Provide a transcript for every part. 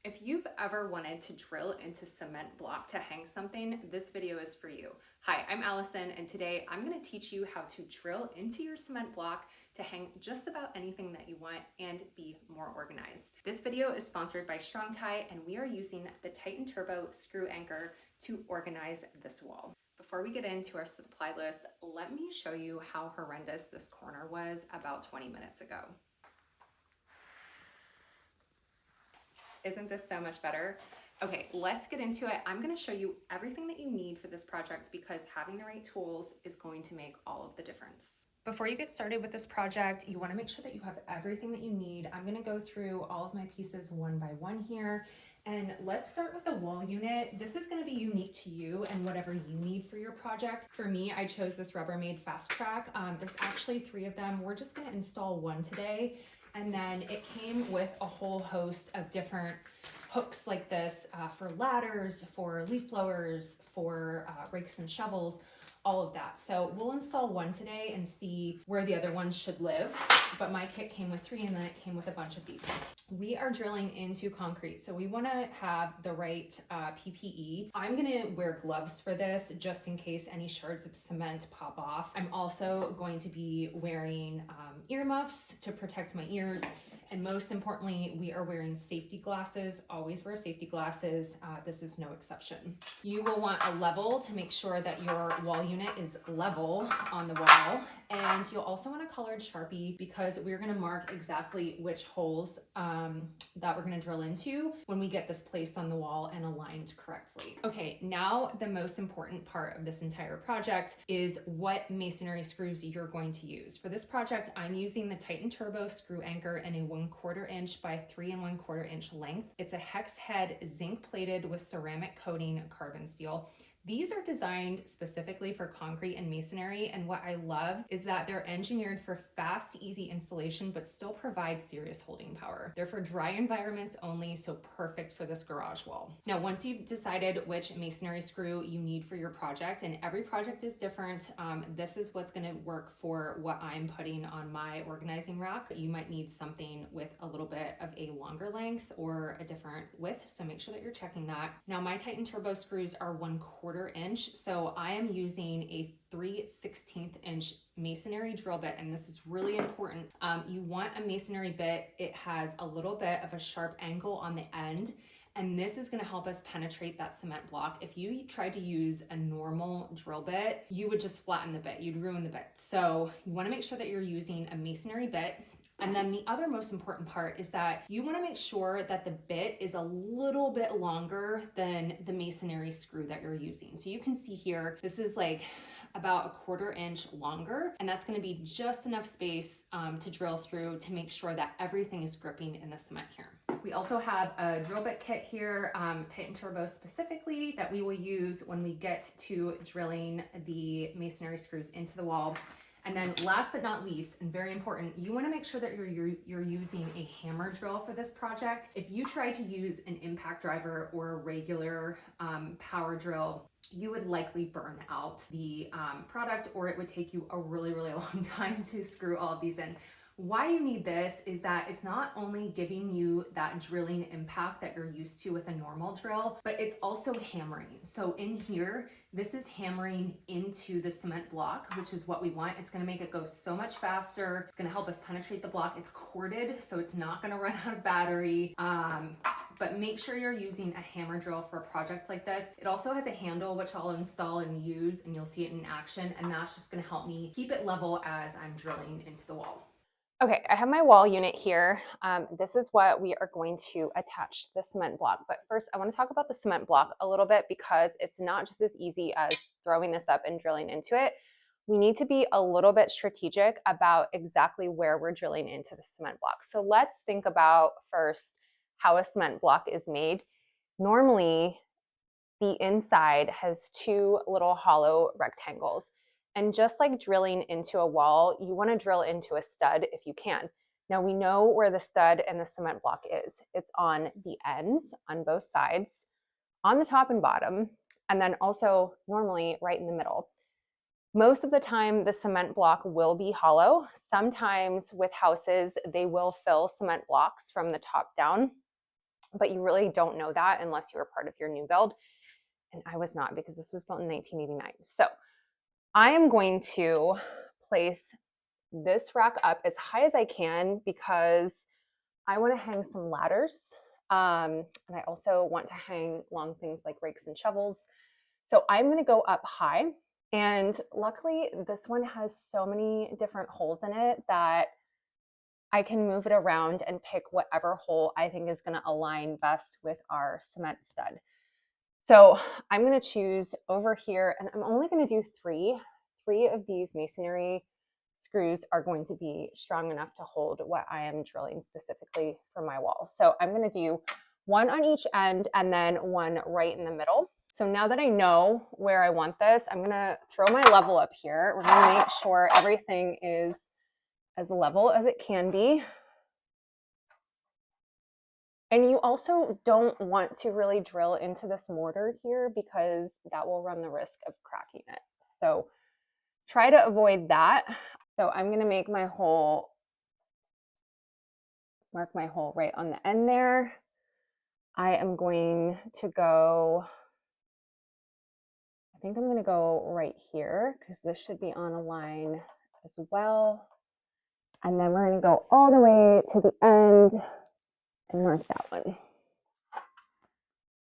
If you've ever wanted to drill into cement block to hang something, this video is for you. Hi, I'm Allison, and today I'm going to teach you how to drill into your cement block to hang just about anything that you want and be more organized. This video is sponsored by Strong-Tie, and we are using the Titen Turbo Screw Anchor to organize this wall. Before we get into our supply list, let me show you how horrendous this corner was about 20 minutes ago. Isn't this so much better? Okay, let's get into it. I'm gonna show you everything that you need for this project because having the right tools is going to make all of the difference. Before you get started with this project, you wanna make sure that you have everything that you need. I'm gonna go through all of my pieces one by one here. And let's start with the wall unit. This is gonna be unique to you and whatever you need for your project. For me, I chose this Rubbermaid Fast Track. There's actually 3 of them. We're just gonna install one today. And then it came with a whole host of different hooks like this for ladders, for leaf blowers, for rakes and shovels, all of that. So we'll install one today and see where the other ones should live. But my kit came with 3 and then it came with a bunch of these. We are drilling into concrete, so we want to have the right PPE. I'm going to wear gloves for this just in case any shards of cement pop off. I'm also going to be wearing earmuffs to protect my ears. And most importantly, we are wearing safety glasses. Always wear safety glasses. This is no exception. You will want a level to make sure that your wall unit is level on the wall. And you'll also want a colored Sharpie because we're gonna mark exactly which holes that we're gonna drill into when we get this placed on the wall and aligned correctly. Okay, now the most important part of this entire project is what masonry screws you're going to use. For this project, I'm using the Titen Turbo Screw Anchor in a 1/4 inch by 3 1/4 inch length. It's a hex head zinc plated with ceramic coating carbon steel. These are designed specifically for concrete and masonry, and what I love is that they're engineered for fast, easy installation, but still provide serious holding power. They're for dry environments only, so perfect for this garage wall. Now, once you've decided which masonry screw you need for your project, and every project is different, this is what's gonna work for what I'm putting on my organizing rack. You might need something with a little bit of a longer length or a different width, so make sure that you're checking that. Now, my Titen Turbo screws are 1/4 inch, so I am using a 3/16 inch masonry drill bit, and this is really important. You want a masonry bit. It has a little bit of a sharp angle on the end, and this is going to help us penetrate that cement block. If you tried to use a normal drill bit, you would just flatten the bit, you'd ruin the bit. So you want to make sure that you're using a masonry bit. And then the other most important part is that you want to make sure that the bit is a little bit longer than the masonry screw that you're using. So you can see here, this is like about a 1/4 inch longer, and that's going to be just enough space to drill through to make sure that everything is gripping in the cement here. We also have a drill bit kit here, Titen Turbo specifically, that we will use when we get to drilling the masonry screws into the wall. And then last but not least, and very important, you want to make sure that you're using a hammer drill for this project. If you try to use an impact driver or a regular power drill, you would likely burn out the product, or it would take you a really, really long time to screw all of these in. Why you need this is that it's not only giving you that drilling impact that you're used to with a normal drill, but it's also hammering. So in here, this is hammering into the cement block, which is what we want. It's gonna make it go so much faster. It's gonna help us penetrate the block. It's corded, so it's not gonna run out of battery. But make sure you're using a hammer drill for a project like this. It also has a handle, which I'll install and use, and you'll see it in action, and that's just gonna help me keep it level as I'm drilling into the wall. Okay, I have my wall unit here. This is what we are going to attach to the cement block. But first, I want to talk about the cement block a little bit because it's not just as easy as throwing this up and drilling into it. We need to be a little bit strategic about exactly where we're drilling into the cement block. So let's think about first how a cement block is made. Normally, the inside has 2 little hollow rectangles. And just like drilling into a wall, you want to drill into a stud if you can. Now we know where the stud and the cement block is. It's on the ends on both sides, on the top and bottom, and then also normally right in the middle. Most of the time, the cement block will be hollow. Sometimes with houses, they will fill cement blocks from the top down. but you really don't know that unless you were part of your new build. And I was not, because this was built in 1989. So I am going to place this rack up as high as I can because I want to hang some ladders. And I also want to hang long things like rakes and shovels. So I'm going to go up high. And luckily, this one has so many different holes in it that I can move it around and pick whatever hole I think is going to align best with our cement stud. So I'm going to choose over here, and I'm only going to do three. Three of these masonry screws are going to be strong enough to hold what I am drilling specifically for my wall. So I'm going to do one on each end and then one right in the middle. So now that I know where I want this, I'm going to throw my level up here. We're going to make sure everything is as level as it can be. And you also don't want to really drill into this mortar here because that will run the risk of cracking it. So try to avoid that. So I'm going to make my hole, mark my hole right on the end there. I am going to go, I think I'm going to go right here because this should be on a line as well. And then we're going to go all the way to the end and mark that one.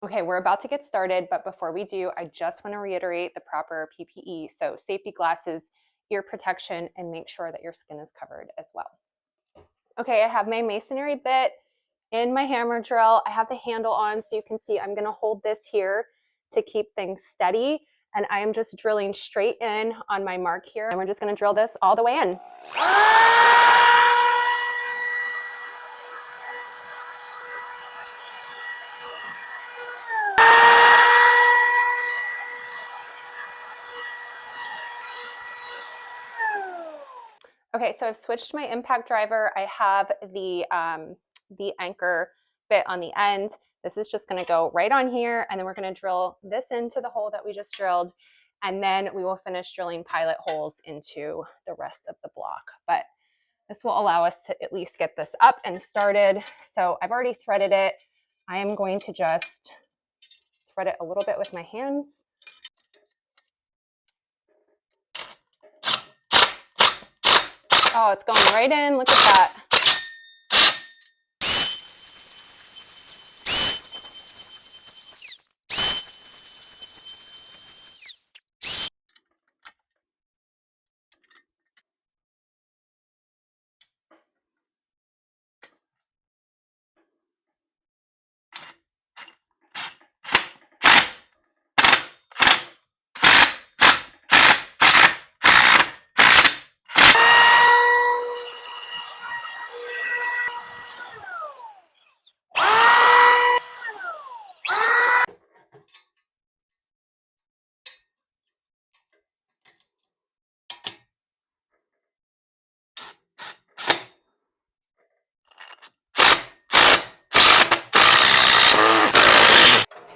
Okay, we're about to get started, but before we do, I just want to reiterate the proper PPE. So safety glasses, ear protection, and make sure that your skin is covered as well. Okay, I have my masonry bit in my hammer drill. I have the handle on so you can see I'm going to hold this here to keep things steady. And I am just drilling straight in on my mark here. And we're just going to drill this all the way in. Okay, so I've switched my impact driver. I have the anchor bit on the end. This is just gonna go right on here, and then we're gonna drill this into the hole that we just drilled, and then we will finish drilling pilot holes into the rest of the block. But this will allow us to at least get this up and started. So I've already threaded it. I am going to just thread it a little bit with my hands. Oh, it's going right in, look at that.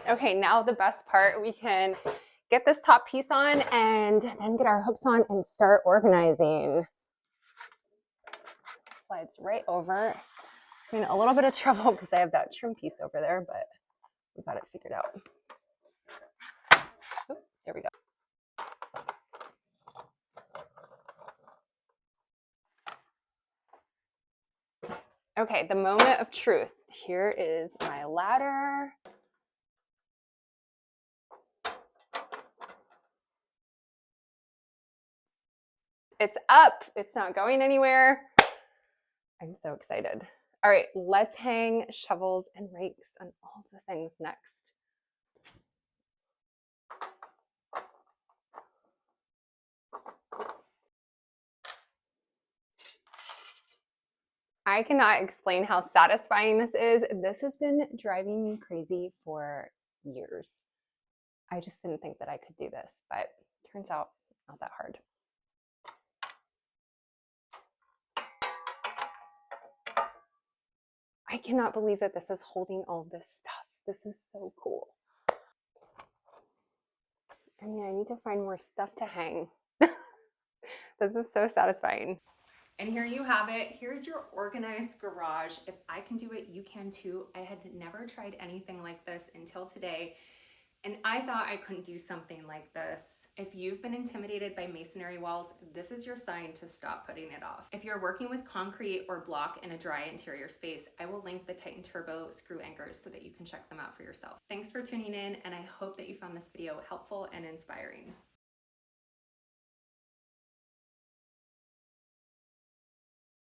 Okay, now the best part, we can get this top piece on and then get our hooks on and start organizing. Slides right over. I'm in a little bit of trouble because I have that trim piece over there, but we got it figured out. Oop, there we go. Okay, the moment of truth. Here is my ladder. It's up, it's not going anywhere. I'm so excited. All right, let's hang shovels and rakes and all the things next. I cannot explain how satisfying this is. This has been driving me crazy for years. I just didn't think that I could do this, but turns out not that hard. I cannot believe that this is holding all of this stuff. This is so cool. I mean, I need to find more stuff to hang. This is so satisfying. And here you have it. Here's your organized garage. If I can do it, you can too. I had never tried anything like this until today, and I thought I couldn't do something like this. If you've been intimidated by masonry walls, this is your sign to stop putting it off. If you're working with concrete or block in a dry interior space, I will link the Titen Turbo Screw Anchors so that you can check them out for yourself. Thanks for tuning in, and I hope that you found this video helpful and inspiring.